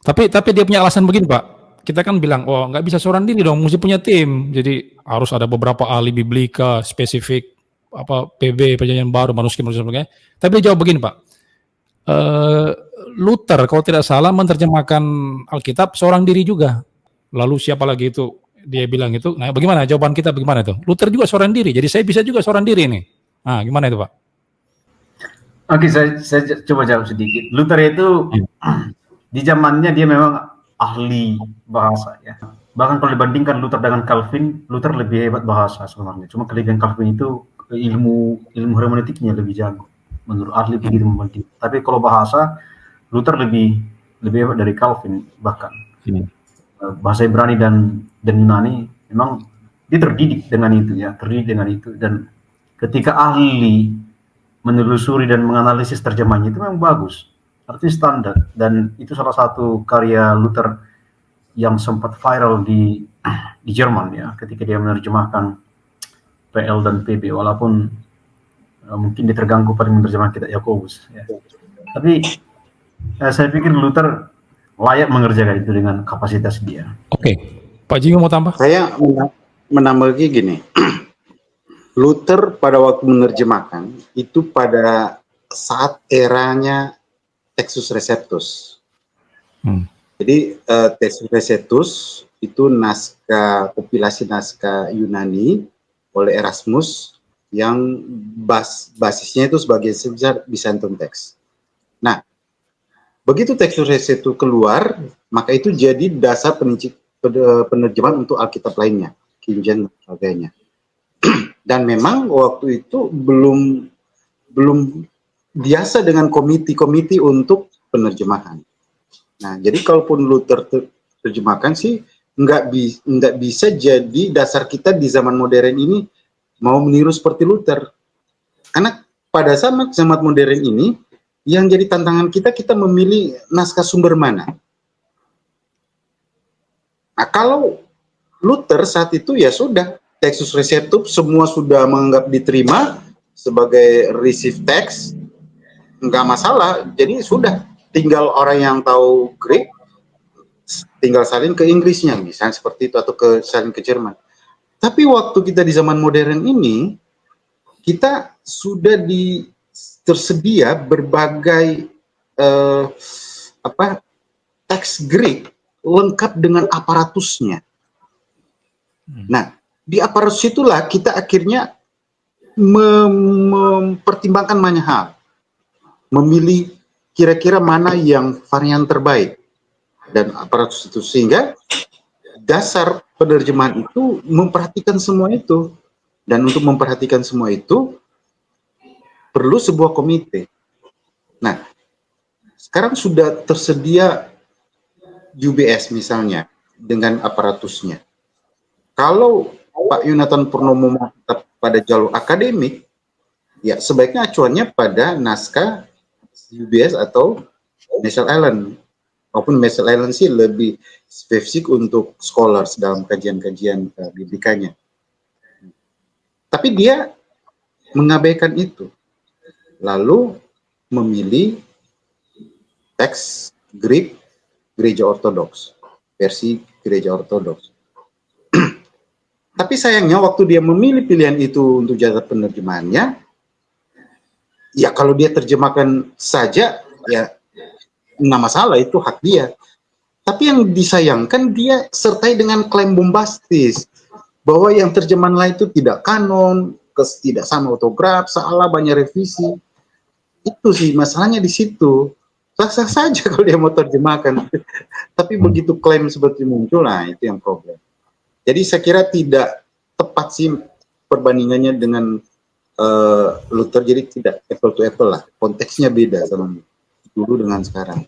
Tapi dia punya alasan begini, Pak. Kita kan bilang, oh nggak bisa seorang diri dong, mesti punya tim. Jadi harus ada beberapa ahli biblika, spesifik, apa PB, perjanjian baru, manuskrip, sebagainya. Tapi dia jawab begini, Pak. Luther kalau tidak salah menerjemahkan Alkitab seorang diri juga. Lalu siapa lagi itu? Dia bilang itu. Nah, bagaimana jawaban kita bagaimana itu? Luther juga seorang diri. Jadi saya bisa juga seorang diri nih. Nah, gimana itu, Pak? Oke, saya coba jawab sedikit. Luther itu di zamannya dia memang ahli bahasa ya. Bahkan kalau dibandingkan Luther dengan Calvin, Luther lebih hebat bahasa sebenarnya. Cuma kelebihan Calvin itu ilmu hermeneutiknya lebih jago. Menurut ahli begitu membanding. Tapi kalau bahasa, Luther lebih hebat dari Calvin bahkan. Bahasa Ibrani dan Yunani memang dia terdidik dengan itu ya, dan ketika ahli menelusuri dan menganalisis terjemahannya itu memang bagus, artinya standar, dan itu salah satu karya Luther yang sempat viral di Jerman ya, ketika dia menerjemahkan PL dan PB, walaupun mungkin dia terganggu pada menerjemahkan kitab Yakobus ya. Tapi saya pikir Luther layak mengerjakan itu dengan kapasitas dia. Oke, Pak Jingo mau tambah? Saya menambah lagi gini. Luther pada waktu menerjemahkan itu pada saat eranya Textus Receptus. Jadi Textus Receptus itu kompilasi naskah Yunani oleh Erasmus yang basisnya itu sebagai Byzantine text. Nah, begitu Textus Receptus keluar, maka itu jadi dasar penerjemahan untuk Alkitab lainnya, King James dan sebagainya. Dan memang waktu itu belum biasa dengan komite untuk penerjemahan. Nah, jadi kalaupun Luther terjemahkan sih nggak bisa jadi dasar kita di zaman modern ini mau meniru seperti Luther. Karena pada zaman modern ini yang jadi tantangan kita memilih naskah sumber mana. Nah, kalau Luther saat itu ya sudah, Textus Receptus semua sudah menganggap diterima sebagai receive text, nggak masalah. Jadi sudah, tinggal orang yang tahu Greek tinggal salin ke Inggrisnya, misalnya seperti itu, atau salin ke Jerman. Tapi waktu kita di zaman modern ini, kita sudah tersedia berbagai teks Greek lengkap dengan aparatusnya. Nah, di aparatus itulah kita akhirnya mempertimbangkan banyak hal, memilih kira-kira mana yang varian terbaik dan aparatus itu, sehingga dasar penerjemahan itu memperhatikan semua itu. Dan untuk memperhatikan semua itu perlu sebuah komite. Nah, sekarang sudah tersedia UBS misalnya dengan aparatusnya. Kalau Pak Yonatan Purnomo mau tetap pada jalur akademik, ya sebaiknya acuannya pada naskah UBS atau Marshall Allen. Walaupun Marshall Allen sih lebih spesifik untuk scholars dalam kajian-kajian biblikanya. Tapi dia mengabaikan itu, lalu memilih teks Greek Gereja Ortodoks, versi Gereja Ortodoks. Tapi sayangnya waktu dia memilih pilihan itu untuk jasa penerjemahannya, ya kalau dia terjemahkan saja, ya nggak masalah, itu hak dia. Tapi yang disayangkan dia sertai dengan klaim bombastis bahwa yang terjemahan lain itu tidak kanon, tidak sama autograf, salah, banyak revisi. Itu sih masalahnya di situ. Sah-sah saja kalau dia mau terjemahkan. Tapi begitu klaim seperti muncul, nah itu yang problem. Jadi saya kira tidak tepat sih perbandingannya dengan Luther, jadi tidak apple to apple lah. Konteksnya beda sama dulu dengan sekarang.